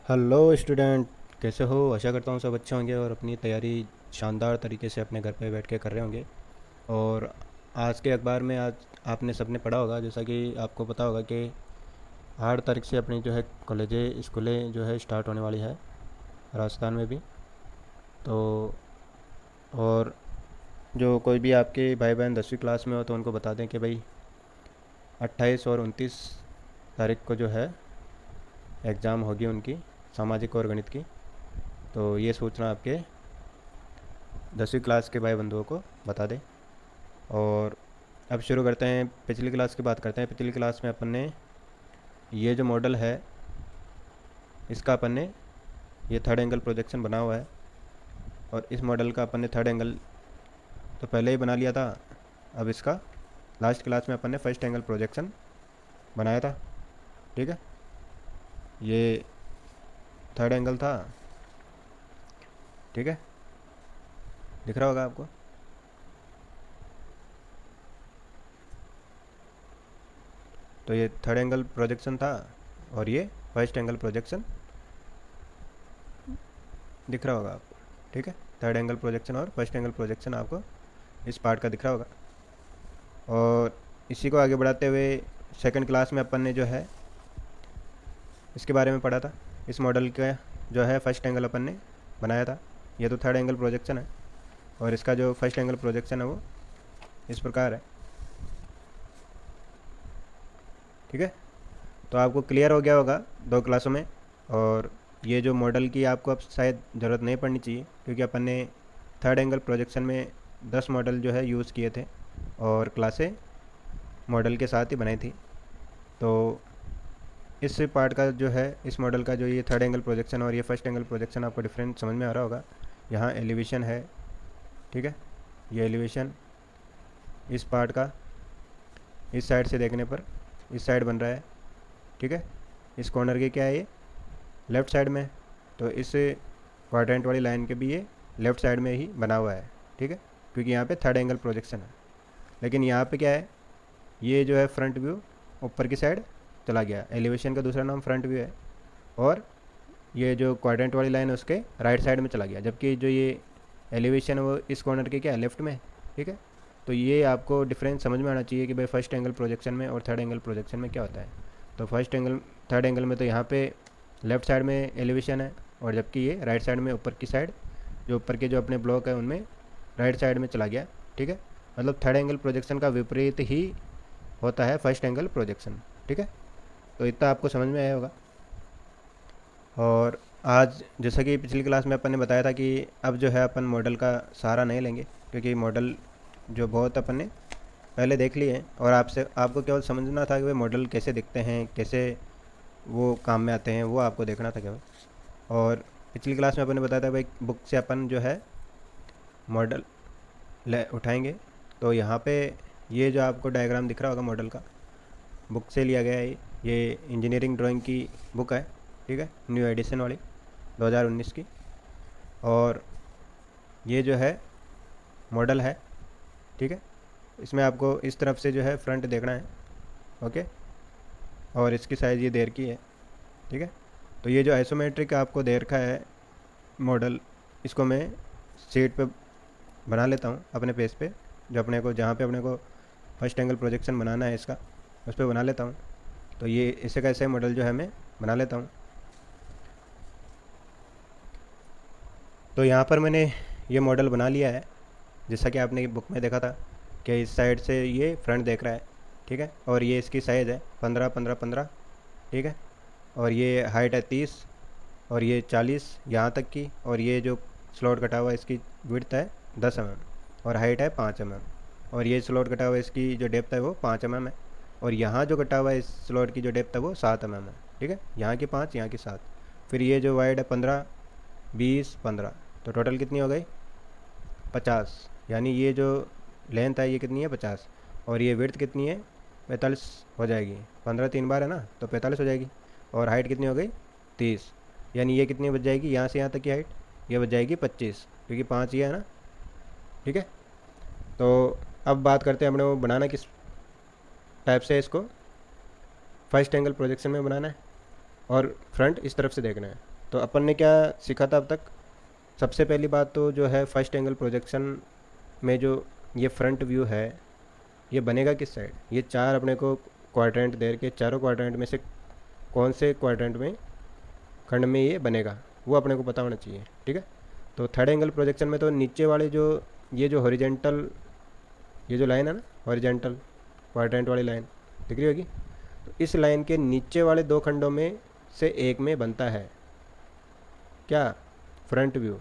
Hello student, कैसे हो? आशा करता हूँ सब अच्छे होंगे और अपनी तैयारी शानदार तरीके से अपने घर पे बैठ के कर रहे होंगे। और आज के अखबार में आज आपने सबने पढ़ा होगा, जैसा कि आपको पता होगा कि 8 तारीख से अपनी जो है कॉलेजें स्कूलें जो है स्टार्ट होने वाली है राजस्थान में भी। तो और जो कोई भी आपके भाई बहन 10वीं क्लास में हो तो उनको बता दें कि भाई 28 और 29 तारीख को जो है एग्ज़ाम होगी उनकी, सामाजिक और गणित की। तो ये सूचना आपके 10वीं क्लास के भाई बंधुओं को बता दें। और अब शुरू करते हैं, पिछली क्लास की बात करते हैं। पिछली क्लास में अपन ने ये जो मॉडल है इसका अपन ने ये थर्ड एंगल प्रोजेक्शन बना हुआ है। और इस मॉडल का अपन ने थर्ड एंगल तो पहले ही बना लिया था। अब इसका लास्ट क्लास में अपन ने फर्स्ट एंगल प्रोजेक्शन बनाया था। ठीक है, ये थर्ड एंगल था। ठीक है, दिख रहा होगा आपको। तो ये थर्ड एंगल प्रोजेक्शन था और ये फर्स्ट एंगल प्रोजेक्शन दिख रहा होगा आपको। ठीक है, थर्ड एंगल प्रोजेक्शन और फर्स्ट एंगल प्रोजेक्शन आपको इस पार्ट का दिख रहा होगा। और इसी को आगे बढ़ाते हुए सेकंड क्लास में अपन ने जो है इसके बारे में पढ़ा था। इस मॉडल का जो है फर्स्ट एंगल अपन ने बनाया था। ये तो थर्ड एंगल प्रोजेक्शन है और इसका जो फर्स्ट एंगल प्रोजेक्शन है वो इस प्रकार है। ठीक है, तो आपको क्लियर हो गया होगा 2 क्लासों में। और ये जो मॉडल की आपको अब शायद ज़रूरत नहीं पड़नी चाहिए, क्योंकि अपन ने थर्ड एंगल प्रोजेक्शन में 10 मॉडल जो है यूज़ किए थे और क्लासें मॉडल के साथ ही बनाई थी। तो इस पार्ट का जो है, इस मॉडल का जो ये थर्ड एंगल प्रोजेक्शन और ये फर्स्ट एंगल प्रोजेक्शन आपको डिफरेंट समझ में आ रहा होगा। यहाँ एलिवेशन है। ठीक है, ये एलिवेशन इस पार्ट का इस साइड से देखने पर इस साइड बन रहा है। ठीक है, इस कॉर्नर के क्या है, ये लेफ़्ट साइड में। तो इस क्वाड्रेंट वाली लाइन के भी ये लेफ़्ट साइड में ही बना हुआ है। ठीक है, क्योंकि यहाँ पे थर्ड एंगल प्रोजेक्शन है। लेकिन यहाँ पे क्या है, ये जो है फ्रंट व्यू ऊपर की साइड चला गया। एलिवेशन का दूसरा नाम फ्रंट व्यू है। और ये जो क्वाड्रेंट वाली लाइन है उसके राइट साइड में चला गया, जबकि जो ये एलिवेशन है वो इस कॉर्नर के क्या है, लेफ्ट में। ठीक है, तो ये आपको डिफरेंस समझ में आना चाहिए कि भाई फर्स्ट एंगल प्रोजेक्शन में और थर्ड एंगल प्रोजेक्शन में क्या होता है। तो थर्ड एंगल में तो यहाँ पे लेफ्ट साइड में एलिवेशन है, और जबकि ये राइट साइड में ऊपर की साइड, जो ऊपर के जो अपने ब्लॉक है उनमें राइट साइड में चला गया। ठीक है, मतलब थर्ड एंगल प्रोजेक्शन का विपरीत ही होता है फर्स्ट एंगल प्रोजेक्शन। ठीक है, तो इतना आपको समझ में आया होगा। और आज जैसा कि पिछली क्लास में अपन ने बताया था कि अब जो है अपन मॉडल का सहारा नहीं लेंगे, क्योंकि मॉडल जो बहुत अपन ने पहले देख लिए हैं और आपसे आपको केवल समझना था कि वे मॉडल कैसे दिखते हैं, कैसे वो काम में आते हैं, वो आपको देखना था केवल। और पिछली क्लास में अपन ने बताया था भाई बुक से अपन जो है मॉडल ले उठाएंगे। तो यहाँ पे ये जो आपको डायग्राम दिख रहा होगा मॉडल का, बुक से लिया गया है। ये इंजीनियरिंग ड्राइंग की बुक है। ठीक है, न्यू एडिशन वाली 2019 की। और ये जो है मॉडल है। ठीक है, इसमें आपको इस तरफ से जो है फ्रंट देखना है। ओके, और इसकी साइज़ ये देर की है। ठीक है, तो ये जो आइसोमेट्रिक आपको दे रखा है मॉडल, इसको मैं शीट पे बना लेता हूँ अपने पेज पे, जो अपने को जहाँ पे अपने को फर्स्ट एंगल प्रोजेक्शन बनाना है इसका, उस पर बना लेता हूँ। तो ये इसे कैसे मॉडल जो है मैं बना लेता हूँ। तो यहाँ पर मैंने ये मॉडल बना लिया है, जैसा कि आपने बुक में देखा था कि इस साइड से ये फ्रंट देख रहा है। ठीक है, और ये इसकी साइज़ है 15 15 15। ठीक है, और ये हाइट है 30 और ये 40 यहाँ तक की। और ये जो स्लॉट कटा हुआ है इसकी विड्थ है 10 mm और हाइट है 5 mm। और ये स्लॉट कटा हुआ है इसकी जो डेप्थ है वो 5 mm है। और यहाँ जो कटा हुआ है इस स्लॉट की जो डेप्थ है वो 7 mm है। ठीक है, यहाँ की 5, यहाँ की 7। फिर ये जो वाइड है 15 20 15, तो टोटल कितनी हो गई 50। यानी ये जो लेंथ है ये कितनी है 50, और ये विड्थ कितनी है 45 हो जाएगी। 15 3 बार है ना, तो 45 हो जाएगी। और हाइट कितनी हो गई 30, यानी ये कितनी बच जाएगी, यहाँ से यहाँ तक की हाइट ये बच जाएगी 25, क्योंकि 5 ये है ना। ठीक है, तो अब बात करते हैं अपने वो बनाना किस टाइप से। इसको फर्स्ट एंगल प्रोजेक्शन में बनाना है और फ्रंट इस तरफ से देखना है। तो अपन ने क्या सीखा था अब तक? सबसे पहली बात तो जो है फर्स्ट एंगल प्रोजेक्शन में जो ये फ्रंट व्यू है ये बनेगा किस साइड? ये चार अपने को क्वाड्रेंट दे के, चारों क्वाड्रेंट में से कौन से क्वाड्रेंट में, खंड में ये बनेगा, वो अपने को पता होना चाहिए। ठीक है, तो थर्ड एंगल प्रोजेक्शन में तो नीचे वाले जो ये जो हॉरिजेंटल, ये जो लाइन है ना हॉरिजेंटल क्वाड्रेंट वाली लाइन दिख रही होगी, तो इस लाइन के नीचे वाले दो खंडों में से एक में बनता है क्या? Front view.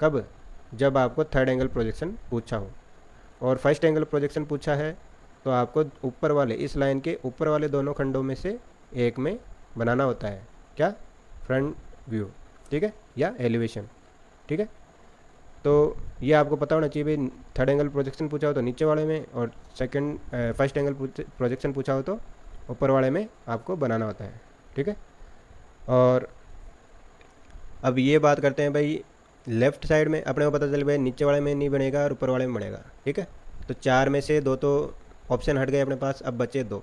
कब? जब आपको थर्ड एंगल प्रोजेक्शन पूछा हो। और फर्स्ट एंगल प्रोजेक्शन पूछा है तो आपको ऊपर वाले, इस लाइन के ऊपर वाले दोनों खंडों में से एक में बनाना होता है क्या? Front view. ठीक है, या एलिवेशन। ठीक है, तो ये आपको पता होना चाहिए भाई, थर्ड एंगल प्रोजेक्शन पूछा हो तो नीचे वाले में, और सेकंड फर्स्ट एंगल प्रोजेक्शन पूछा हो तो ऊपर वाले में आपको बनाना होता है। ठीक है, और अब ये बात करते हैं भाई, लेफ्ट साइड में अपने को पता चल भाई नीचे वाले में नहीं बनेगा और ऊपर वाले में बनेगा। ठीक है, तो चार में से दो तो ऑप्शन हट गए अपने पास, अब बचे दो।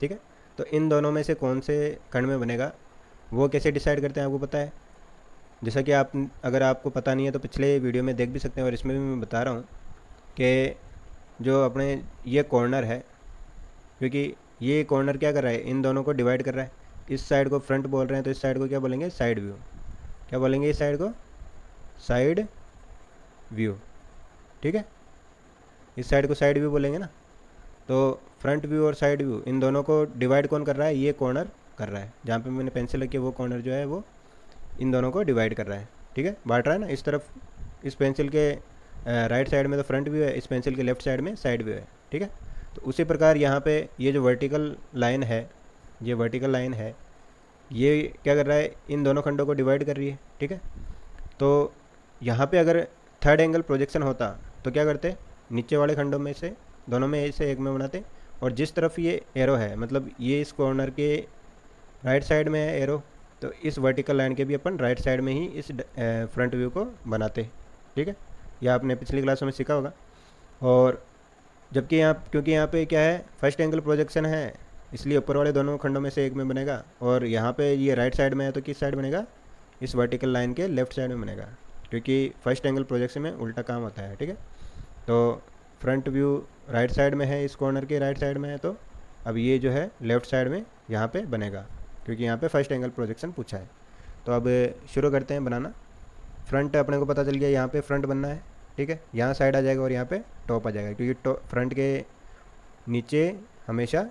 ठीक है, तो इन दोनों में से कौन से खंड में बनेगा वो कैसे डिसाइड करते हैं आपको पता है? जैसा कि आप, अगर आपको पता नहीं है तो पिछले वीडियो में देख भी सकते हैं, और इसमें भी मैं बता रहा हूँ कि जो अपने ये कॉर्नर है, क्योंकि ये कॉर्नर क्या कर रहा है, इन दोनों को डिवाइड कर रहा है। इस साइड को फ्रंट बोल रहे हैं तो इस साइड को क्या बोलेंगे? Side view. क्या बोलेंगे इस साइड को? Side view. ठीक है, इस साइड को साइड व्यू बोलेंगे ना। तो फ्रंट व्यू और साइड व्यू, इन दोनों को डिवाइड कौन कर रहा है? ये कॉर्नर कर रहा है। जहाँ पे मैंने पेंसिल रखी है वो कॉर्नर जो है वो इन दोनों को डिवाइड कर रहा है। ठीक है, बांट रहा है ना। इस तरफ इस पेंसिल के राइट साइड में तो फ्रंट व्यू है, इस पेंसिल के लेफ्ट साइड में साइड व्यू है। ठीक है, तो उसी प्रकार यहाँ पे ये जो वर्टिकल लाइन है, ये वर्टिकल लाइन है, ये क्या कर रहा है? इन दोनों खंडों को डिवाइड कर रही है। ठीक है, तो यहाँ पे अगर थर्ड एंगल प्रोजेक्शन होता तो क्या करते? नीचे वाले खंडों में से दोनों में से एक में बनाते, और जिस तरफ ये एरो है, मतलब ये इस कॉर्नर के राइट साइड में है एरो, तो इस वर्टिकल लाइन के भी अपन राइट साइड में ही इस फ्रंट व्यू को बनाते। ठीक है, यह आपने पिछली क्लासों में सीखा होगा। और जबकि यहाँ, क्योंकि यहाँ पे क्या है, फर्स्ट एंगल प्रोजेक्शन है, इसलिए ऊपर वाले दोनों खंडों में से एक में बनेगा, और यहाँ पे ये राइट साइड में है तो किस साइड बनेगा? इस वर्टिकल लाइन के लेफ्ट साइड में बनेगा, क्योंकि फर्स्ट एंगल प्रोजेक्शन में उल्टा काम होता है। ठीक है, तो फ्रंट व्यू राइट साइड में है, इस कॉर्नर के राइट साइड में है, तो अब ये जो है लेफ्ट साइड में यहाँ पे बनेगा, क्योंकि यहाँ पे फर्स्ट एंगल प्रोजेक्शन पूछा है। तो अब शुरू करते हैं बनाना। फ्रंट अपने को पता चल गया, यहाँ पे फ्रंट बनना है। ठीक है, यहाँ साइड आ जाएगा और यहाँ पे टॉप आ जाएगा, क्योंकि फ्रंट के नीचे हमेशा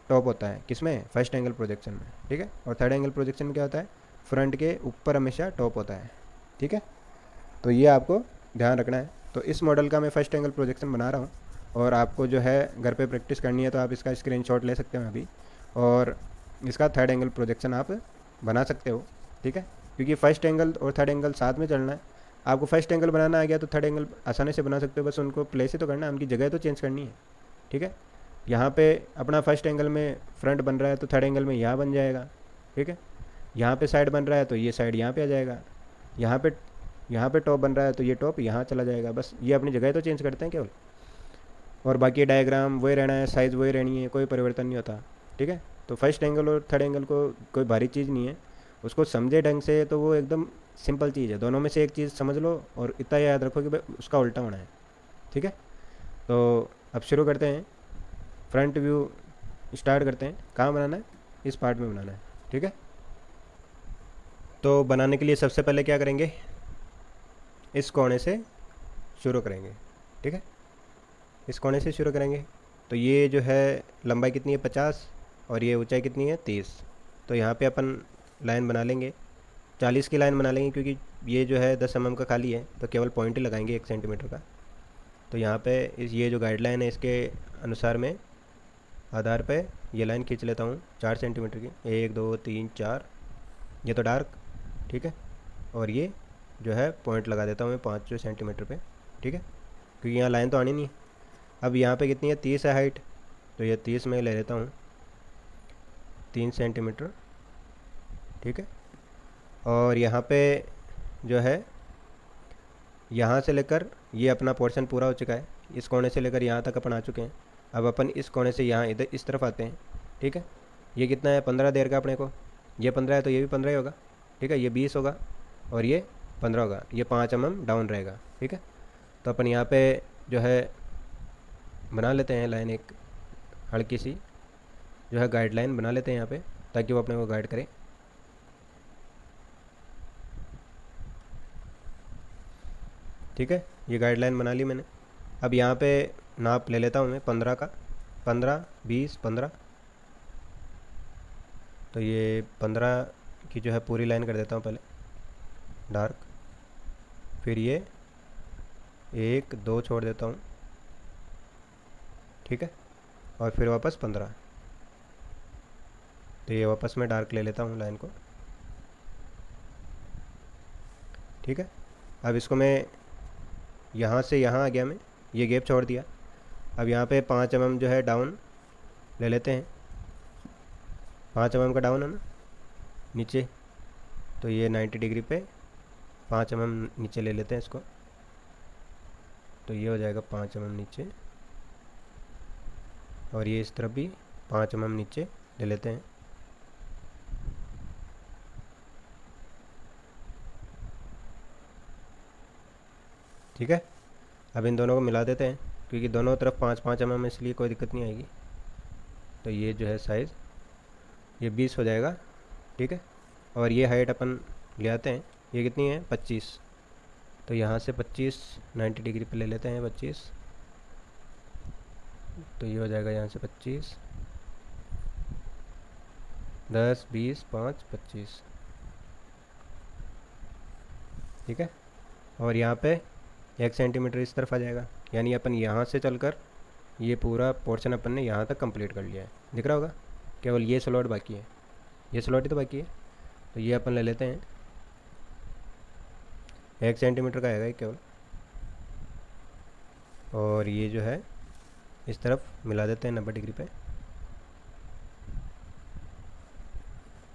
टॉप होता है, किसमें? फर्स्ट एंगल प्रोजेक्शन में। ठीक है, और थर्ड एंगल प्रोजेक्शन में क्या होता है? फ्रंट के ऊपर हमेशा टॉप होता है। ठीक है, तो ये आपको ध्यान रखना है। तो इस मॉडल का मैं फर्स्ट एंगल प्रोजेक्शन बना रहा हूँ, और आपको जो है घर पे प्रैक्टिस करनी है तो आप इसका स्क्रीनशॉट ले सकते हो अभी, और इसका थर्ड एंगल प्रोजेक्शन आप बना सकते हो। ठीक है, क्योंकि फर्स्ट एंगल और थर्ड एंगल साथ में चलना है। आपको फर्स्ट एंगल बनाना आ गया तो थर्ड एंगल आसानी से बना सकते हो, बस उनको प्लेस ही तो करना है, उनकी जगह तो चेंज करनी है। ठीक है, यहाँ पे अपना फर्स्ट एंगल में फ्रंट बन रहा है तो थर्ड एंगल में यहाँ बन जाएगा। ठीक है, यहाँ पे साइड बन रहा है तो ये साइड यहाँ पे आ जाएगा, यहाँ पे टॉप बन रहा है तो ये टॉप यहाँ चला जाएगा। बस ये अपनी जगह तो चेंज करते हैं केवल, और बाकी डायग्राम वही रहना है, साइज़ वही रहनी है, कोई परिवर्तन नहीं होता। ठीक है, तो फर्स्ट एंगल और थर्ड एंगल को कोई भारी चीज़ नहीं है, उसको समझे ढंग से तो वो एकदम सिंपल चीज़ है। दोनों में से एक चीज़ समझ लो और इतना याद रखो कि भाई उसका उल्टा होना है। ठीक है, तो अब शुरू करते हैं। फ्रंट व्यू स्टार्ट करते हैं। कहाँ बनाना है? इस पार्ट में बनाना है। ठीक है, तो बनाने के लिए सबसे पहले क्या करेंगे? इस कोने से शुरू करेंगे। ठीक है, इस कोने से शुरू करेंगे। तो ये जो है लंबाई कितनी है? 50, और ये ऊंचाई कितनी है? 30। तो यहाँ पे अपन लाइन बना लेंगे, 40 की लाइन बना लेंगे, क्योंकि ये जो है 10 mm का खाली है तो केवल पॉइंट ही लगाएंगे 1 सेंटीमीटर का। तो यहाँ पे ये जो गाइडलाइन है इसके अनुसार मैं आधार पे ये लाइन खींच लेता हूँ 4 सेंटीमीटर की। 1 2 3 4, ये तो डार्क। ठीक है, और ये जो है पॉइंट लगा देता हूँ मैं 5 सेंटीमीटर पे। ठीक है, क्योंकि यहाँ लाइन तो आनी नहीं है। अब यहाँ पे कितनी है? 30 है हाइट, तो ये 30 में ले लेता हूँ 3 सेंटीमीटर। ठीक है, और यहाँ पे जो है यहाँ से लेकर ये अपना पोर्शन पूरा हो चुका है, इस कोने से लेकर यहाँ तक अपन आ चुके हैं। अब अपन इस कोने से यहाँ इधर इस तरफ आते हैं। ठीक है, ये कितना है? 15 देर का अपने को, ये 15 है तो ये भी 15 ही होगा। ठीक है, ये 20 होगा और ये 15 होगा, ये 5 mm डाउन रहेगा। ठीक है, तो अपन यहाँ पे जो है बना लेते हैं लाइन, एक हल्की सी जो है गाइडलाइन बना लेते हैं यहाँ पे, ताकि वो अपने को गाइड करे। ठीक है, ये गाइडलाइन बना ली मैंने। अब यहाँ पे नाप ले लेता हूँ मैं 15 का, 15 20 15। तो ये 15 की जो है पूरी लाइन कर देता हूँ पहले डार्क, फिर ये 1 2 छोड़ देता हूँ। ठीक है, और फिर वापस 15। तो ये वापस मैं डार्क ले लेता हूँ लाइन को। ठीक है, अब इसको मैं यहाँ से यहाँ आ गया, मैं ये गैप छोड़ दिया। अब यहाँ पे 5 mm जो है डाउन ले लेते हैं, 5 mm का डाउन है ना नीचे, तो ये 90 डिग्री पे 5 mm नीचे ले लेते हैं इसको। तो ये हो जाएगा 5 mm नीचे, और ये इस तरफ भी 5 mm नीचे ले लेते हैं। ठीक है, अब इन दोनों को मिला देते हैं, क्योंकि दोनों तरफ 5-5 mm, इसलिए कोई दिक्कत नहीं आएगी। तो ये जो है साइज़ ये 20 हो जाएगा। ठीक है, और ये हाइट अपन ले आते हैं, ये कितनी है 25। तो यहाँ से 25 90 डिग्री पे ले लेते हैं 25। तो ये हो जाएगा यहाँ से 25 10 20 5 25। ठीक है, और यहाँ पे 1 सेंटीमीटर इस तरफ आ जाएगा, यानी अपन यहाँ से चलकर ये पूरा पोर्शन अपन ने यहाँ तक कंप्लीट कर लिया है। दिख रहा होगा, केवल ये स्लॉट बाकी है, ये स्लॉट ही तो बाकी है। तो ये अपन ले लेते हैं, 1 सेंटीमीटर का आएगा ये केवल, और ये जो है इस तरफ मिला देते हैं 90 डिग्री पे।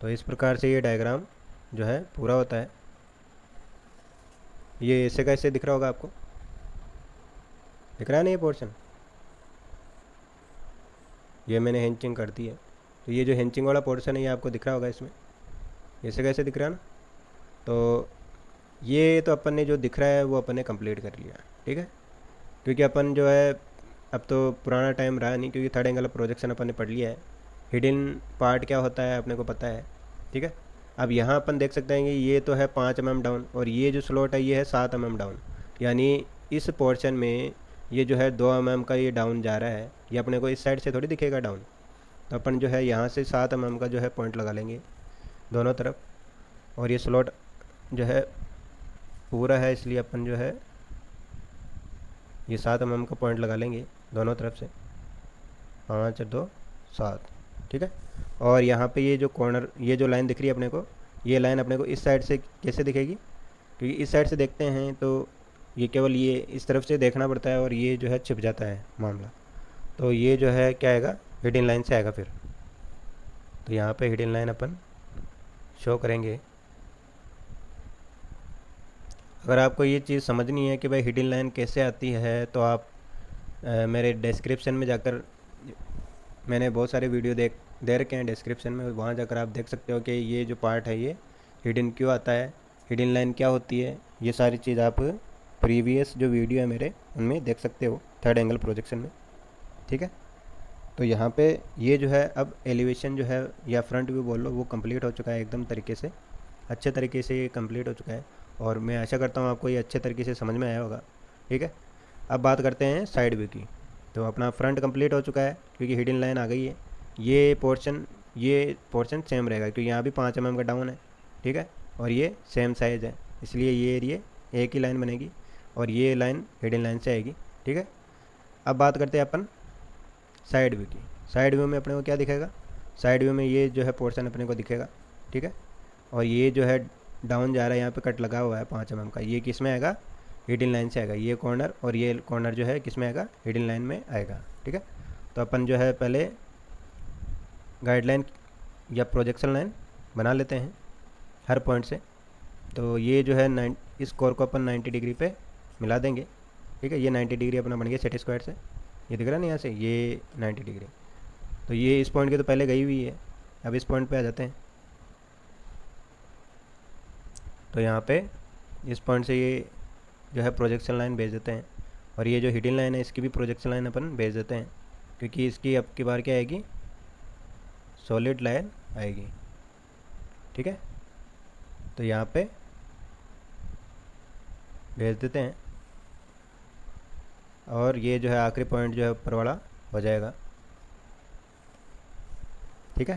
तो इस प्रकार से ये डायग्राम जो है पूरा होता है। ये ऐसे कैसे दिख रहा होगा आपको, दिख रहा है ना ये पोर्शन, ये मैंने हेंचिंग कर दी है। तो ये जो हेंचिंग वाला पोर्शन है ये आपको दिख रहा होगा इसमें, ऐसे कैसे दिख रहा है ना। तो ये तो अपन ने जो दिख रहा है वो अपन ने कंप्लीट कर लिया। ठीक है, क्योंकि अपन जो है अब तो पुराना टाइम रहा नहीं, क्योंकि थर्ड एंगल प्रोजेक्शन अपन ने पढ़ लिया है, हिडन पार्ट क्या होता है अपने को पता है। ठीक है, अब यहाँ अपन देख सकते हैं कि ये तो है 5 mm डाउन, और ये जो स्लॉट है ये है 7 mm डाउन, यानी इस पोर्शन में ये जो है 2 mm का ये डाउन जा रहा है। ये अपने को इस साइड से थोड़ी दिखेगा डाउन, तो अपन जो है यहाँ से 7 mm का जो है पॉइंट लगा लेंगे दोनों तरफ, और ये स्लॉट जो है पूरा है, इसलिए अपन जो है ये 7 mm का पॉइंट लगा लेंगे दोनों तरफ से, 5 2 7। ठीक है, और यहाँ पे ये जो कॉर्नर, ये जो लाइन दिख रही है अपने को, ये लाइन अपने को इस साइड से कैसे दिखेगी, क्योंकि इस साइड से देखते हैं तो ये केवल ये इस तरफ से देखना पड़ता है, और ये जो है छिप जाता है मामला। तो ये जो है क्या आएगा, हिडन लाइन से आएगा फिर। तो यहाँ पे हिडन लाइन अपन शो करेंगे। अगर आपको ये चीज़ समझनी है कि भाई हिडन लाइन कैसे आती है, तो आप मेरे डिस्क्रिप्शन में जाकर, मैंने बहुत सारे वीडियो दे रखे हैं डिस्क्रिप्शन में, वहाँ जाकर आप देख सकते हो कि ये जो पार्ट है ये हिडन क्यों आता है, हिडन लाइन क्या होती है, ये सारी चीज़ आप प्रीवियस जो वीडियो है मेरे उनमें देख सकते हो थर्ड एंगल प्रोजेक्शन में। ठीक है, तो यहाँ पे ये जो है अब एलिवेशन जो है या फ्रंट व्यू बोल लो, वो कंप्लीट हो चुका है एकदम तरीके से, अच्छे तरीके से ये कंप्लीट हो चुका है, और मैं आशा करता हूँ आपको ये अच्छे तरीके से समझ में आया होगा। ठीक है, अब बात करते हैं साइड व्यू की। तो अपना फ्रंट कंप्लीट हो चुका है, क्योंकि हिडन लाइन आ गई है। ये पोर्शन सेम रहेगा, क्योंकि यहाँ भी 5 mm का डाउन है। ठीक है, और ये सेम साइज़ है, इसलिए ये एरिए एक ही लाइन बनेगी, और ये लाइन हिडन लाइन से आएगी। ठीक है, अब बात करते हैं अपन साइड व्यू की। साइड व्यू में अपने को क्या दिखेगा, साइड व्यू में ये जो है पोर्शन अपने को दिखेगा। ठीक है, और ये जो है डाउन जा रहा है, यहाँ पे कट लगा हुआ है 5 mm का, ये किस में आएगा, हिडन लाइन से आएगा। ये कॉर्नर और ये कॉर्नर जो है किस में आएगा, हिडन लाइन में आएगा। ठीक है, तो अपन जो है पहले गाइडलाइन या प्रोजेक्शन लाइन बना लेते हैं हर पॉइंट से। तो ये जो है इस कोर को अपन 90 डिग्री पे मिला देंगे। ठीक है, ये 90 डिग्री अपना बन गया सेट स्क्वायर से, ये दिख रहा है ना यहाँ से, ये 90 डिग्री। तो ये इस पॉइंट के तो पहले गई हुई है, अब इस पॉइंट पे आ जाते हैं। तो यहाँ पे इस पॉइंट से ये जो है प्रोजेक्शन लाइन भेज देते हैं, और ये जो हिडन लाइन है इसकी भी प्रोजेक्शन लाइन अपन भेज देते हैं, क्योंकि इसकी अब की बार क्या आएगी, सॉलिड लाइन आएगी। ठीक है, तो यहाँ पे भेज देते हैं, और ये जो है आखिरी पॉइंट जो है ऊपर वाला हो जाएगा। ठीक है,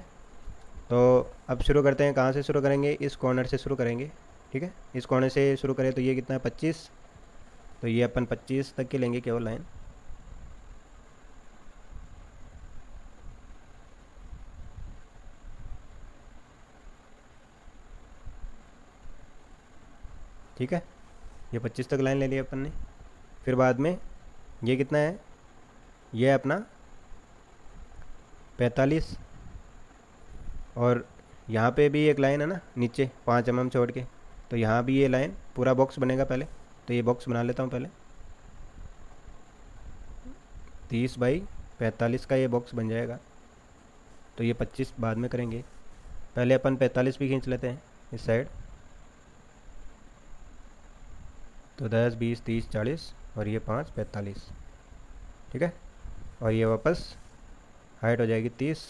तो अब शुरू करते हैं। कहाँ से शुरू करेंगे, इस कॉर्नर से शुरू करेंगे। ठीक है, इस कॉर्नर से शुरू करें तो ये कितना है 25, तो ये अपन 25 तक की लेंगे केवल लाइन। ठीक है, ये 25 तक लाइन ले ली अपन ने। फिर बाद में ये कितना है, ये अपना 45, और यहाँ पे भी एक लाइन है ना नीचे 5 mm छोड़ के, तो यहाँ भी ये लाइन पूरा बॉक्स बनेगा पहले। तो ये बॉक्स बना लेता हूँ पहले, 30/45 का ये बॉक्स बन जाएगा। तो ये 25 बाद में करेंगे, पहले अपन 45 भी खींच लेते हैं इस साइड। तो 10, 20, 30, 40 और ये 5, 45। ठीक है, और ये वापस हाइट हो जाएगी 30,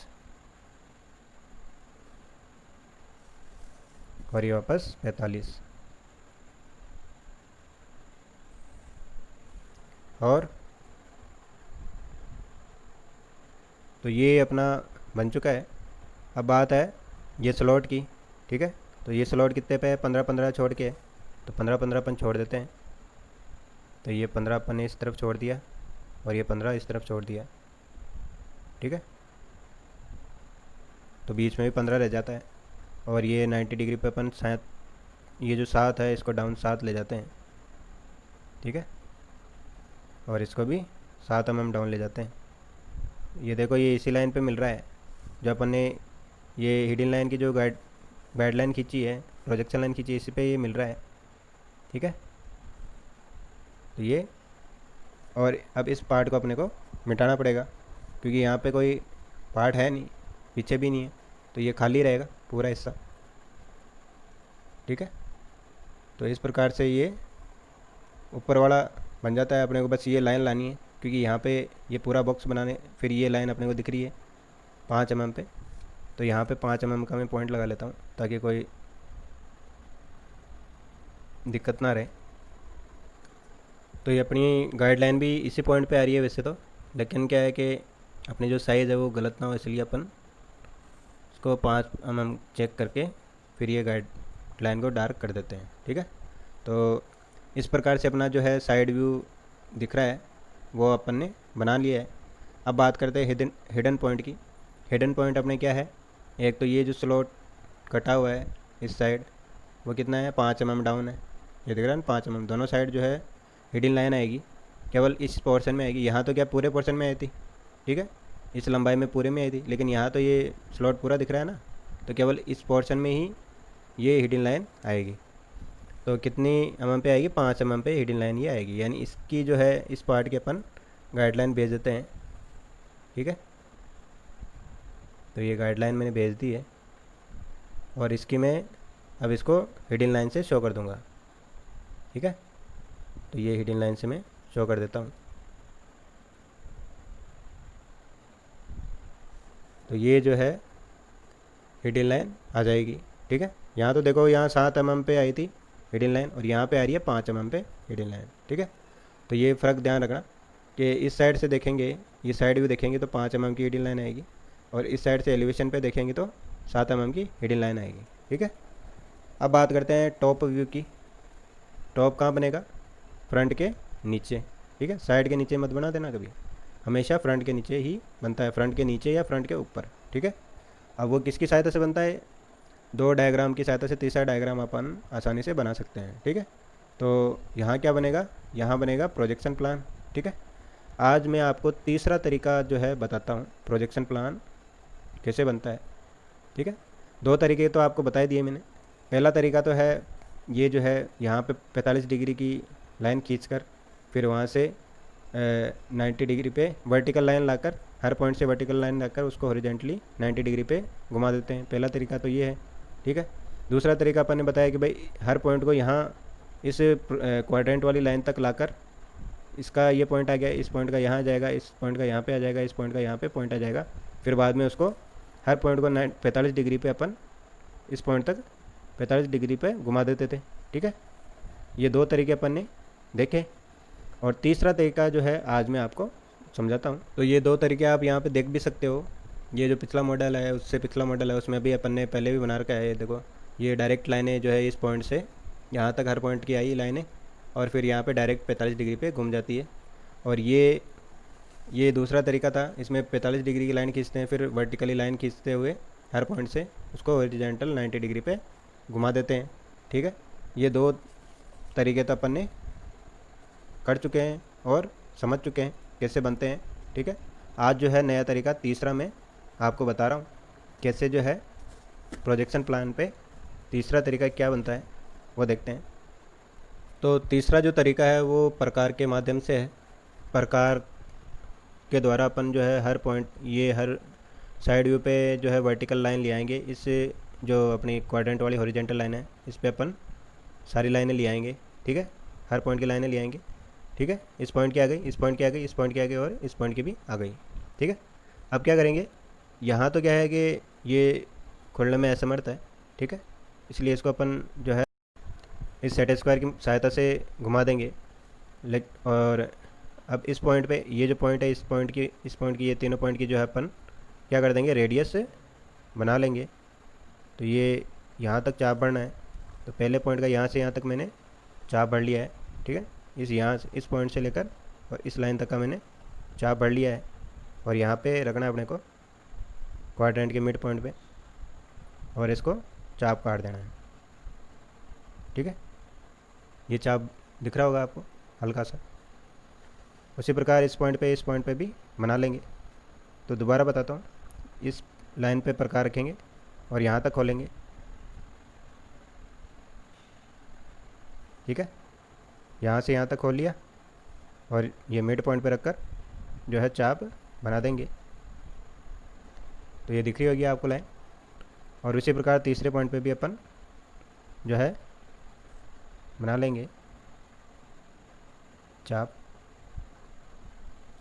और ये वापस 45। और तो ये अपना बन चुका है। अब बात है ये स्लॉट की। ठीक है, तो ये स्लॉट कितने पे है, 15-15 छोड़ के, तो 15-15 अपन छोड़ देते हैं। तो ये 15 अपन ने इस तरफ छोड़ दिया, और ये 15 इस तरफ छोड़ दिया। ठीक है, तो बीच में भी 15 रह जाता है, और ये 90 डिग्री पे अपन शायद ये जो 7 है इसको डाउन 7 ले जाते हैं। ठीक है, और इसको भी 7 mm डाउन ले जाते हैं। ये देखो ये इसी लाइन पे मिल रहा है जो अपन ने ये हिडन लाइन की जो गाइडलाइन खींची है, प्रोजेक्शन लाइन खींची है, इसी पे ये मिल रहा है। ठीक है, तो ये, और अब इस पार्ट को अपने को मिटाना पड़ेगा, क्योंकि यहाँ पे कोई पार्ट है नहीं, पीछे भी नहीं है, तो ये खाली रहेगा पूरा हिस्सा। ठीक है, तो इस प्रकार से ये ऊपर वाला बन जाता है। अपने को बस ये लाइन लानी है, क्योंकि यहाँ पे ये पूरा बॉक्स बनाने, फिर ये लाइन अपने को दिख रही है 5 mm पे, तो यहाँ पे 5 mm का मैं पॉइंट लगा लेता हूँ ताकि कोई दिक्कत ना रहे। तो ये अपनी गाइडलाइन भी इसी पॉइंट पे आ रही है वैसे तो, लेकिन क्या है कि अपनी जो साइज़ है वो गलत ना हो, इसलिए अपन इसको 5 mm चेक करके फिर ये गाइडलाइन को डार्क कर देते हैं। ठीक है, तो इस प्रकार से अपना जो है साइड व्यू दिख रहा है वो अपन ने बना लिया है। अब बात करते हैं हिडन पॉइंट की। हिडन पॉइंट अपने क्या है, एक तो ये जो स्लॉट कटा हुआ है इस साइड वो कितना है, 5 mm डाउन है, ये दिख रहा है ना 5 mm। दोनों साइड जो है हिडन लाइन आएगी, केवल इस पोर्शन में आएगी। यहाँ तो क्या पूरे पोर्शन में आई थी, ठीक है, इस लंबाई में पूरे में आई थी, लेकिन यहाँ तो ये स्लॉट पूरा दिख रहा है ना, तो केवल इस पोर्शन में ही ये हिडन लाइन आएगी। तो कितनी mm पे आएगी, 5 mm पे हिडन लाइन ये आएगी, यानी इसकी जो है इस पार्ट के अपन गाइडलाइन भेज देते हैं। ठीक है, तो ये गाइडलाइन मैंने भेज दी है, और इसकी मैं अब इसको हिडन लाइन से शो कर दूंगा। ठीक है, तो ये हिडन लाइन से मैं शो कर देता हूँ। तो ये जो है हिडन लाइन आ जाएगी। ठीक है, यहाँ तो देखो यहाँ 7 mm पे आई थी हिडन लाइन, और यहाँ पे आ रही है 5 mm पे हिडन लाइन। ठीक है, तो ये फ़र्क ध्यान रखना कि इस साइड से देखेंगे, ये साइड भी देखेंगे तो 5 mm की हिडन लाइन आएगी, और इस साइड से एलिवेशन पे देखेंगे तो 7 mm की हिडन लाइन आएगी। ठीक है, अब बात करते हैं टॉप व्यू की। टॉप कहाँ बनेगा, फ्रंट के नीचे। ठीक है, साइड के नीचे मत बना देना कभी, हमेशा फ्रंट के नीचे ही बनता है, फ्रंट के नीचे या फ्रंट के ऊपर। ठीक है, अब वो किसकी सहायता से बनता है, 2 डायग्राम की सहायता से तीसरा डायग्राम अपन आसानी से बना सकते हैं। ठीक है, तो यहाँ क्या बनेगा, यहाँ बनेगा प्रोजेक्शन प्लान। ठीक है, आज मैं आपको तीसरा तरीका जो है बताता हूँ, प्रोजेक्शन प्लान कैसे बनता है। ठीक है, 2 तरीके तो आपको बता दिए मैंने। पहला तरीका तो है ये जो है यहाँ पे 45 डिग्री की लाइन खींचकर फिर वहाँ से 90 डिग्री पे वर्टिकल लाइन लाकर, हर पॉइंट से वर्टिकल लाइन लाकर उसको हॉरिजॉन्टली 90 डिग्री पे घुमा देते हैं। पहला तरीका तो ये है। ठीक है, दूसरा तरीका अपन ने बताया कि भाई हर पॉइंट को यहाँ इस क्वाड्रेंट वाली लाइन तक लाकर, इसका ये पॉइंट आ गया, इस पॉइंट का यहाँ आ जाएगा, इस पॉइंट का यहाँ पे आ जाएगा, इस पॉइंट का यहाँ पे पॉइंट आ जाएगा, फिर बाद में उसको हर पॉइंट को 45 डिग्री पे अपन इस पॉइंट तक 45 डिग्री पे घुमा देते थे। ठीक है, ये दो तरीके अपन ने देखे। और तीसरा तरीका जो है आज मैं आपको समझाता हूँ। तो ये दो तरीके आप यहाँ पे देख भी सकते हो। ये जो पिछला मॉडल है उससे पिछला मॉडल है, उसमें भी अपन ने पहले भी बना रखा है। ये देखो, ये डायरेक्ट लाइनें जो है इस पॉइंट से यहाँ तक हर पॉइंट की आई लाइनें, और फिर यहाँ पे डायरेक्ट 45 डिग्री पे घूम जाती है। और ये दूसरा तरीका था, इसमें 45 डिग्री की लाइन खींचते हैं, फिर वर्टिकली लाइन खींचते हुए हर पॉइंट से उसको हॉरिजॉन्टल 90 डिग्री पे घुमा देते हैं। ठीक है, ये दो तरीके तो अपन ने कर चुके हैं और समझ चुके हैं कैसे बनते हैं। ठीक है, आज जो है नया तरीका तीसरा मैं आपको बता रहा हूँ, कैसे जो है प्रोजेक्शन प्लान पे तीसरा तरीका क्या बनता है वो देखते हैं। तो तीसरा जो तरीका है वो प्रकार के माध्यम से है। प्रकार के द्वारा अपन जो है हर पॉइंट, ये हर साइड व्यू पे जो है वर्टिकल लाइन ले आएंगे। इस जो अपनी क्वाड्रेंट वाली हॉरिजॉन्टल लाइन है इस पे अपन सारी लाइनें ले आएंगे। ठीक है, हर पॉइंट की लाइनें ले आएंगे। ठीक है, इस पॉइंट की आ गई, इस पॉइंट की आ गई, इस पॉइंट की आ गई और इस पॉइंट की भी आ गई। ठीक है, अब क्या करेंगे, यहाँ तो क्या है कि ये खुलने में असमर्थ है। ठीक है, इसलिए इसको अपन जो है इस सेट स्क्वायर की सहायता से घुमा देंगे। और अब इस पॉइंट पे ये जो पॉइंट है, इस पॉइंट की ये तीनों पॉइंट की जो है अपन क्या कर देंगे, रेडियस बना लेंगे। तो ये यहाँ तक चाप बढ़ना है, तो पहले पॉइंट का यहाँ से यहाँ तक मैंने चाप बढ़ लिया है। ठीक है, इस पॉइंट से लेकर और इस लाइन तक का मैंने चाप बढ़ लिया है। और यहाँ पे रखना है अपने को क्वाड्रेंट के मिड पॉइंट पे, और इसको चाप काट देना है। ठीक है, ये चाप दिख रहा होगा आपको हल्का सा। उसी प्रकार इस पॉइंट पे भी बना लेंगे। तो दोबारा बताता हूँ, इस लाइन पे प्रकार रखेंगे और यहाँ तक खोलेंगे। ठीक है, यहाँ से यहाँ तक खोल लिया और ये मिड पॉइंट पे रखकर जो है चाप बना देंगे। तो ये दिख रही होगी आपको लाइन। और उसी प्रकार तीसरे पॉइंट पे भी अपन जो है बना लेंगे, चाप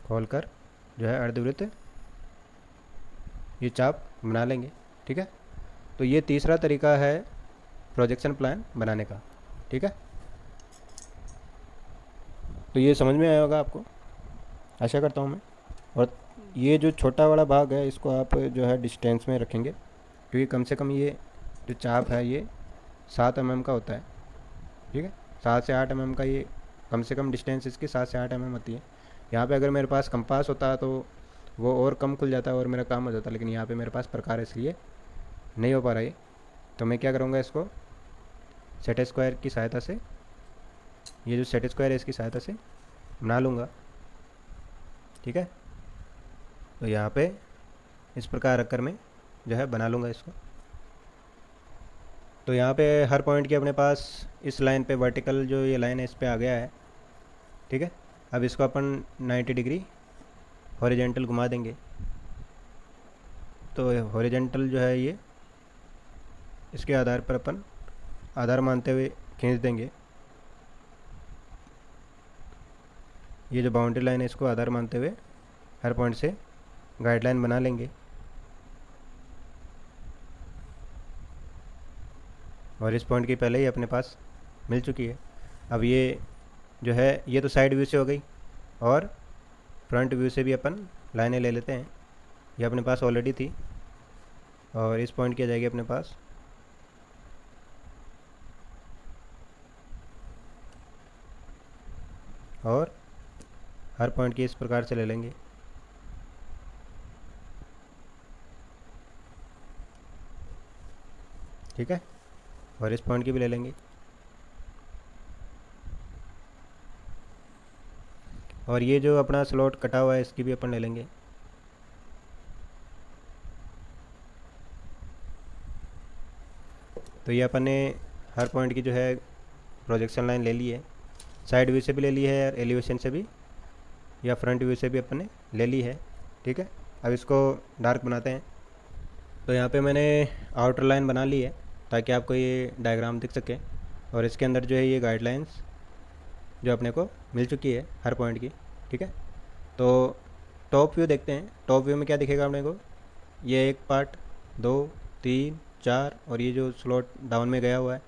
खोलकर जो है अर्धवृत्त ये चाप बना लेंगे। ठीक है, तो ये तीसरा तरीका है प्रोजेक्शन प्लान बनाने का। ठीक है, तो ये समझ में आया होगा आपको, आशा करता हूँ मैं। और ये जो छोटा वाला भाग है इसको आप जो है डिस्टेंस में रखेंगे, क्योंकि कम से कम ये जो चाप है ये 7 mm का होता है। ठीक है, 7 से 8 mm का ये कम से कम डिस्टेंस इसकी 7 से 8 mm होती है। यहाँ पे अगर मेरे पास कंपास होता तो वो और कम खुल जाता और मेरा काम हो जाता, लेकिन यहाँ पे मेरे पास प्रकार इसलिए नहीं हो पा रहा है। तो मैं क्या करूँगा, इसको सेट स्क्वायर की सहायता से, ये जो सेट स्क्वायर है इसकी सहायता से बना लूँगा। ठीक है, तो यहाँ पे इस प्रकार रखकर मैं जो है बना लूँगा इसको। तो यहाँ पे हर पॉइंट की अपने पास इस लाइन पे वर्टिकल जो ये लाइन है इस पे आ गया है। ठीक है, अब इसको अपन 90 डिग्री हॉरिजॉन्टल घुमा देंगे। तो हॉरिजॉन्टल जो है ये इसके आधार पर अपन आधार मानते हुए खींच देंगे। ये जो बाउंड्री लाइन है इसको आधार मानते हुए हर पॉइंट से गाइडलाइन बना लेंगे। और इस पॉइंट की पहले ही अपने पास मिल चुकी है। अब ये जो है ये तो साइड व्यू से हो गई, और फ्रंट व्यू से भी अपन लाइनें ले लेते हैं। ये अपने पास ऑलरेडी थी, और इस पॉइंट की आ जाएगी अपने पास। और हर पॉइंट की इस प्रकार से ले लेंगे। ठीक है, और इस पॉइंट की भी ले लेंगे। और ये जो अपना स्लॉट कटा हुआ है इसकी भी अपन ले लेंगे। तो ये अपन ने हर पॉइंट की जो है प्रोजेक्शन लाइन ले ली है, साइड व्यू से भी ले ली है और एलिवेशन से भी या फ्रंट व्यू से भी अपन ने ले ली है। ठीक है, अब इसको डार्क बनाते हैं। तो यहाँ पे मैंने आउटर लाइन बना ली है। ताकि आपको ये डायग्राम दिख सके। और इसके अंदर जो है ये गाइडलाइंस जो अपने को मिल चुकी है हर पॉइंट की, ठीक है। तो टॉप व्यू देखते हैं। टॉप व्यू में क्या दिखेगा अपने को, ये एक पार्ट, 2, 3, 4 और ये जो स्लॉट डाउन में गया हुआ है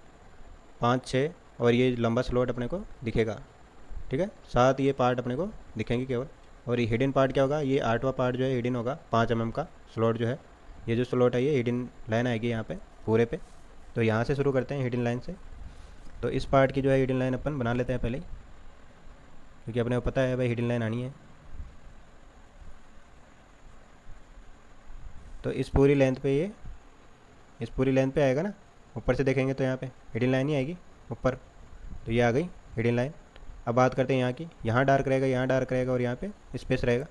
5, 6 और ये लंबा स्लॉट अपने को दिखेगा, ठीक है। 7 ये पार्ट अपने को दिखेंगे केवल। और ये हिडन पार्ट क्या होगा, ये 8वां पार्ट जो है हिडन होगा, 5 mm का स्लॉट जो है। ये जो स्लॉट है ये हिडन लाइन आएगी यहाँ पे पूरे पे। तो यहाँ से शुरू करते हैं हिडन लाइन से। तो इस पार्ट की जो है हिडन लाइन अपन बना लेते हैं पहले ही, क्योंकि अपने को पता है भाई हिडन लाइन आनी है। तो इस पूरी लेंथ पे ये इस पूरी लेंथ पे आएगा ना। ऊपर से देखेंगे तो यहाँ पे हिडन लाइन ही आएगी ऊपर। तो ये आ गई हिडन लाइन। अब बात करते हैं यहाँ की। यहाँ डार्क रहेगा, यहाँ डार्क रहेगा और यहाँ पे स्पेस रहेगा।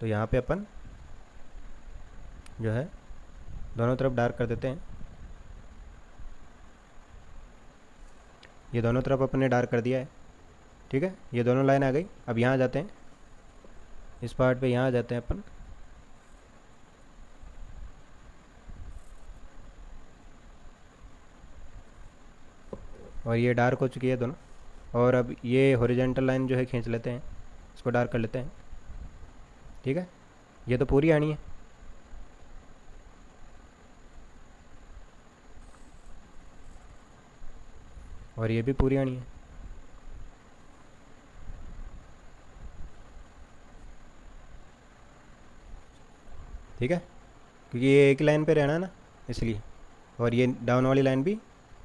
तो यहाँ पे अपन जो है दोनों तरफ डार्क कर देते हैं। ये दोनों तरफ अपन ने डार्क कर दिया है, ठीक है। ये दोनों लाइन आ गई। अब यहाँ जाते हैं, इस पार्ट पे यहाँ आ जाते हैं अपन। और ये डार्क हो चुकी है दोनों। और अब ये हॉरिजॉन्टल लाइन जो है खींच लेते हैं, इसको डार्क कर लेते हैं, ठीक है। ये तो पूरी आनी है। और ये भी पूरी आनी है, ठीक है, क्योंकि ये एक लाइन पे रहना है ना इसलिए। और ये डाउन वाली लाइन भी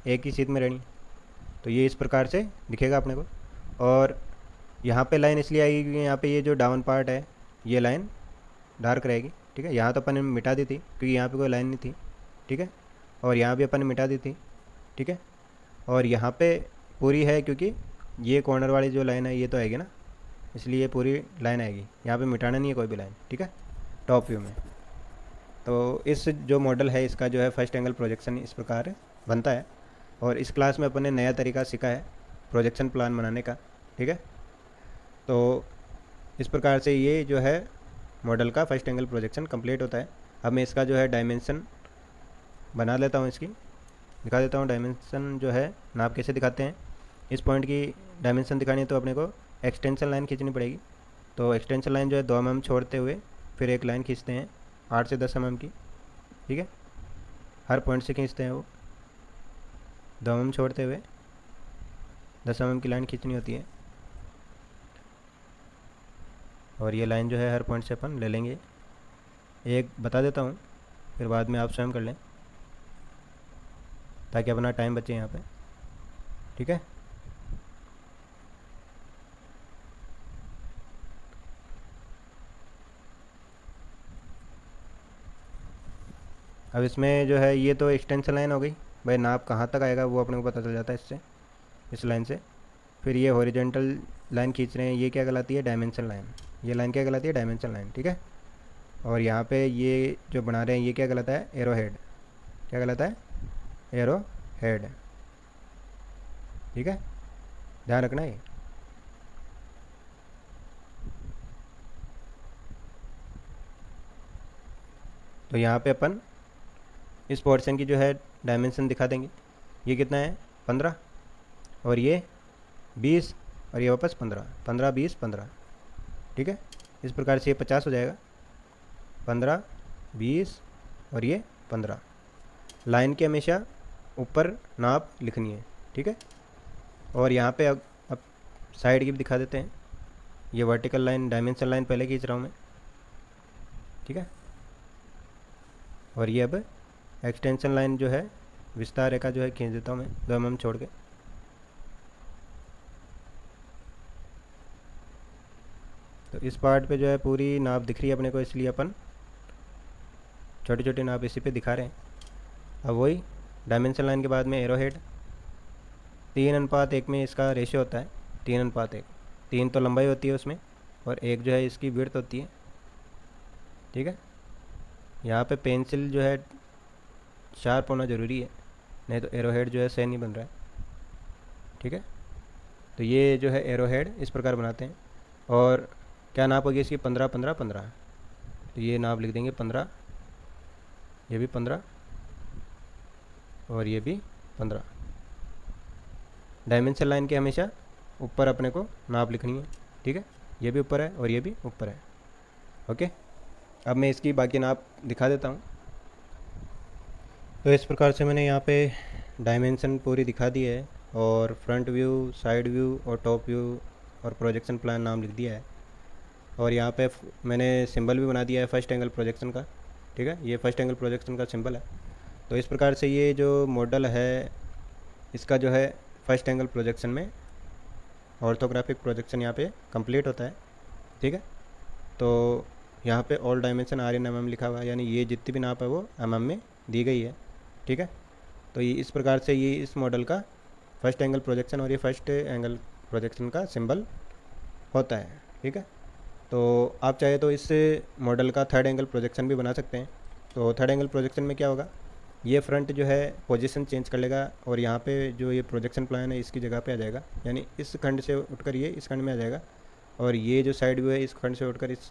एक ही सीध में रहनी है। तो ये इस प्रकार से दिखेगा अपने को। और यहाँ पे लाइन इसलिए आएगी क्योंकि यहाँ पे ये जो डाउन पार्ट है ये लाइन डार्क रहेगी, ठीक है। यहाँ तो अपन ने मिटा दी थी क्योंकि यहाँ पे कोई लाइन नहीं थी, ठीक है। और यहाँ भी अपन ने मिटा दी थी, ठीक है। और यहाँ पे पूरी है क्योंकि ये कॉर्नर वाली जो लाइन है ये तो आएगी ना, इसलिए ये पूरी लाइन आएगी। यहाँ पे मिटाना नहीं है कोई भी लाइन, ठीक है, टॉप व्यू में। तो इस जो मॉडल है इसका जो है फर्स्ट एंगल प्रोजेक्शन इस प्रकार बनता है। और इस क्लास में अपन ने नया तरीका सीखा है प्रोजेक्शन प्लान बनाने का, ठीक है। तो इस प्रकार से ये जो है मॉडल का फर्स्ट एंगल प्रोजेक्शन कंप्लीट होता है। अब मैं इसका जो है डायमेंशन बना लेता हूँ, इसकी दिखा देता हूँ। डायमेंशन जो है नाप कैसे दिखाते हैं। इस पॉइंट की डायमेंशन दिखानी है तो अपने को एक्सटेंशन लाइन खींचनी पड़ेगी। तो एक्सटेंशन लाइन जो है 2 mm छोड़ते हुए फिर एक लाइन खींचते हैं 8 से 10 mm की, ठीक है। हर पॉइंट से खींचते हैं वो 2 mm छोड़ते हुए 10 mm की लाइन खींचनी होती है। और ये लाइन जो है हर पॉइंट से अपन ले लेंगे। एक बता देता हूँ, फिर बाद में आप स्वयं कर लें ताकि अपना टाइम बचे यहाँ पे, ठीक है। अब इसमें जो है ये तो एक्सटेंशन लाइन हो गई भाई। नाप कहाँ तक आएगा वो अपने को पता चल जाता है इससे, इस लाइन से। फिर ये हॉरिजॉन्टल लाइन खींच रहे हैं, ये क्या कहलाती है, डायमेंशन लाइन। ये लाइन क्या कहलाती है, डायमेंशन लाइन, ठीक है। और यहाँ पे ये जो बना रहे हैं ये क्या कहलाता है, एरो हेड। क्या कहलाता है, एरो हेड, ठीक है, ध्यान रखना है। तो यहाँ पे अपन इस पोर्शन की जो है डायमेंशन दिखा देंगे। ये कितना है, 15 और ये 20 और ये वापस 15, 15, 20, 15, ठीक है। इस प्रकार से ये 50 हो जाएगा। 15, 20 और ये 15। लाइन के हमेशा ऊपर नाप लिखनी है, ठीक है। और यहाँ पे अब साइड की भी दिखा देते हैं। ये वर्टिकल लाइन डायमेंशन लाइन पहले खींच रहा हूँ मैं, ठीक है। और ये अब एक्सटेंशन लाइन जो है विस्तार रेखा जो है खींच देता हूँ मैं 2 mm छोड़ के। तो इस पार्ट पे जो है पूरी नाप दिख रही है अपने को, इसलिए अपन छोटे छोटे नाप इसी पे दिखा रहे हैं। अब वही डायमेंशन लाइन के बाद में एरो हेड 3:1 में इसका रेशियो होता है, 3:1। 3 तो लंबाई होती है उसमें और 1 जो है इसकी विड्थ होती है, ठीक है। यहाँ पे पेंसिल जो है शार्प होना ज़रूरी है, नहीं तो एरो हेड जो है सही नहीं बन रहा है, ठीक है। तो ये जो है एरो हेड इस प्रकार बनाते हैं। और क्या नाप होगी इसकी, 15, 15, 15। तो ये नाप लिख देंगे 15, ये भी 15, और ये भी 15। डायमेंशन लाइन के हमेशा ऊपर अपने को नाप लिखनी है, ठीक है। ये भी ऊपर है और ये भी ऊपर है, ओके। अब मैं इसकी बाकी नाप दिखा देता हूँ। तो इस प्रकार से मैंने यहाँ पे डायमेंशन पूरी दिखा दी है, और फ्रंट व्यू, साइड व्यू और टॉप व्यू और प्रोजेक्शन प्लान नाम लिख दिया है। और यहाँ पे मैंने सिंबल भी बना दिया है फर्स्ट एंगल प्रोजेक्शन का, ठीक है। ये फर्स्ट एंगल प्रोजेक्शन का सिंबल है। तो इस प्रकार से ये जो मॉडल है इसका जो है फर्स्ट एंगल प्रोजेक्शन में ऑर्थोग्राफिक प्रोजेक्शन यहाँ पे कंप्लीट होता है, ठीक है। तो यहाँ पे all dimension are in mm लिखा हुआ है, यानी ये जितनी भी नाप है वो mm में दी गई है, ठीक है। तो ये इस प्रकार से ये इस मॉडल का फर्स्ट एंगल प्रोजेक्शन और ये फर्स्ट एंगल प्रोजेक्शन का सिंबल होता है, ठीक है। तो आप चाहे तो इस मॉडल का थर्ड एंगल प्रोजेक्शन भी बना सकते हैं। तो थर्ड एंगल प्रोजेक्शन में क्या होगा, ये फ्रंट जो है पोजीशन चेंज कर लेगा और यहाँ पे जो ये प्रोजेक्शन प्लान है इसकी जगह पे आ जाएगा, यानी इस खंड से उठकर ये इस खंड में आ जाएगा, और ये जो साइड व्यू है इस खंड से उठकर इस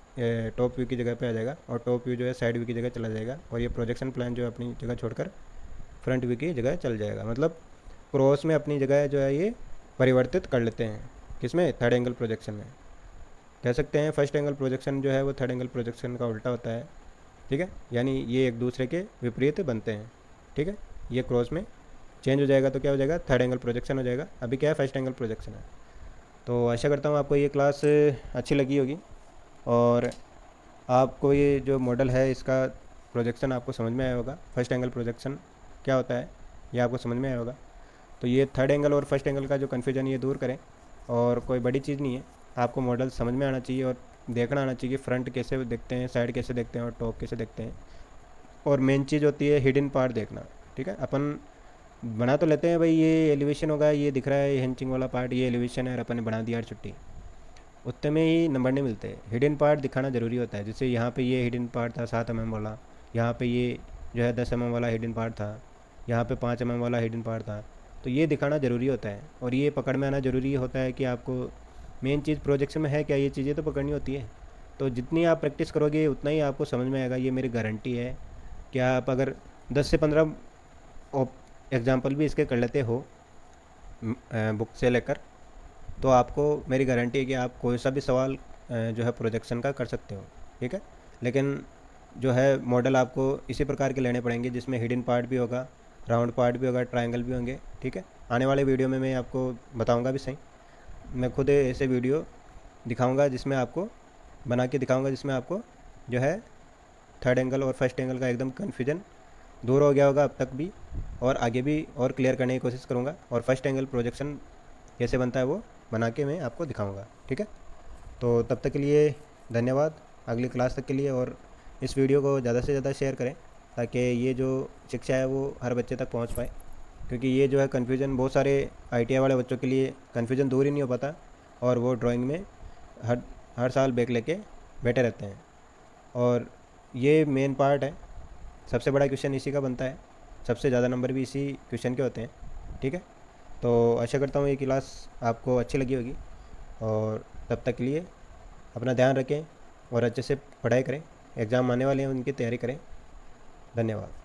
टॉप व्यू की जगह पे आ जाएगा, और टॉप व्यू जो है साइड व्यू की जगह चला जाएगा, और ये प्रोजेक्शन प्लान जो है अपनी जगह छोड़कर फ्रंट व्यू की जगह चल जाएगा। मतलब क्रॉस में अपनी जगह जो है ये परिवर्तित कर लेते हैं, किसमें, थर्ड एंगल प्रोजेक्शन में। कह सकते हैं फर्स्ट एंगल प्रोजेक्शन जो है वो थर्ड एंगल प्रोजेक्शन का उल्टा होता है, ठीक है। यानी ये एक दूसरे के विपरीत बनते हैं, ठीक है। ये क्रॉस में चेंज हो जाएगा तो क्या हो जाएगा, थर्ड एंगल प्रोजेक्शन हो जाएगा। अभी क्या है, फर्स्ट एंगल प्रोजेक्शन है। तो आशा करता हूँ आपको ये क्लास अच्छी लगी होगी, और आपको ये जो मॉडल है इसका प्रोजेक्शन आपको समझ में आया होगा, फर्स्ट एंगल प्रोजेक्शन क्या होता है ये आपको समझ में आया होगा। तो ये थर्ड एंगल और फर्स्ट एंगल का जो कन्फ्यूजन ये दूर करें, और कोई बड़ी चीज़ नहीं है, आपको मॉडल समझ में आना चाहिए और देखना आना चाहिए, फ्रंट कैसे देखते हैं, साइड कैसे देखते हैं और टॉप कैसे देखते हैं। और मेन चीज़ होती है हिडन पार्ट देखना, ठीक है। अपन बना तो लेते हैं भाई ये एलिवेशन होगा, ये दिख रहा है हेंचिंग वाला पार्ट, ये एलिवेशन है, और अपन ने बना दिया छुट्टी, उतने में ही नंबर नहीं मिलते। हिडन पार्ट दिखाना ज़रूरी होता है। जैसे यहाँ पे ये हिडन पार्ट था 7 mm वाला, यहाँ पे ये जो है 10 mm वाला हिडन पार्ट था, यहाँ पे 5 mm वाला हिडन पार्ट था। तो ये दिखाना ज़रूरी होता है, और ये पकड़ में आना ज़रूरी होता है कि आपको मेन चीज़ प्रोजेक्शन में है क्या, ये चीज़ें तो पकड़नी होती है। तो जितनी आप प्रैक्टिस करोगे उतना ही आपको समझ में आएगा, ये मेरी गारंटी है। कि आप अगर 10 से 15 एग्जाम्पल भी इसके कर लेते हो बुक से लेकर, तो आपको मेरी गारंटी है कि आप कोई सा भी सवाल जो है प्रोजेक्शन का कर सकते हो, ठीक है। लेकिन जो है मॉडल आपको इसी प्रकार के लेने पड़ेंगे जिसमें हिडन पार्ट भी होगा, राउंड पार्ट भी होगा, ट्रायंगल भी होंगे, ठीक है। आने वाले वीडियो में मैं आपको बताऊंगा भी सही, मैं खुद ऐसे वीडियो दिखाऊंगा जिसमें आपको बना के दिखाऊंगा, जिसमें आपको जो है थर्ड एंगल और फर्स्ट एंगल का एकदम कन्फ्यूजन दूर हो गया होगा अब तक भी, और आगे भी और क्लियर करने की कोशिश करूँगा, और फर्स्ट एंगल प्रोजेक्शन कैसे बनता है वो बना के मैं आपको दिखाऊंगा, ठीक है। तो तब तक के लिए धन्यवाद, अगली क्लास तक के लिए। और इस वीडियो को ज़्यादा से ज़्यादा शेयर करें ताकि ये जो शिक्षा है वो हर बच्चे तक पहुंच पाए, क्योंकि ये जो है कन्फ्यूजन बहुत सारे ITI वाले बच्चों के लिए कन्फ्यूजन दूर ही नहीं हो पाता, और वो ड्राइंग में हर साल बैक लेके बैठे रहते हैं। और ये मेन पार्ट है, सबसे बड़ा क्वेश्चन इसी का बनता है, सबसे ज़्यादा नंबर भी इसी क्वेश्चन के होते हैं, ठीक है। तो आशा करता हूँ ये क्लास आपको अच्छी लगी होगी, और तब तक के लिए अपना ध्यान रखें और अच्छे से पढ़ाई करें। एग्ज़ाम आने वाले हैं, उनकी तैयारी करें। धन्यवाद।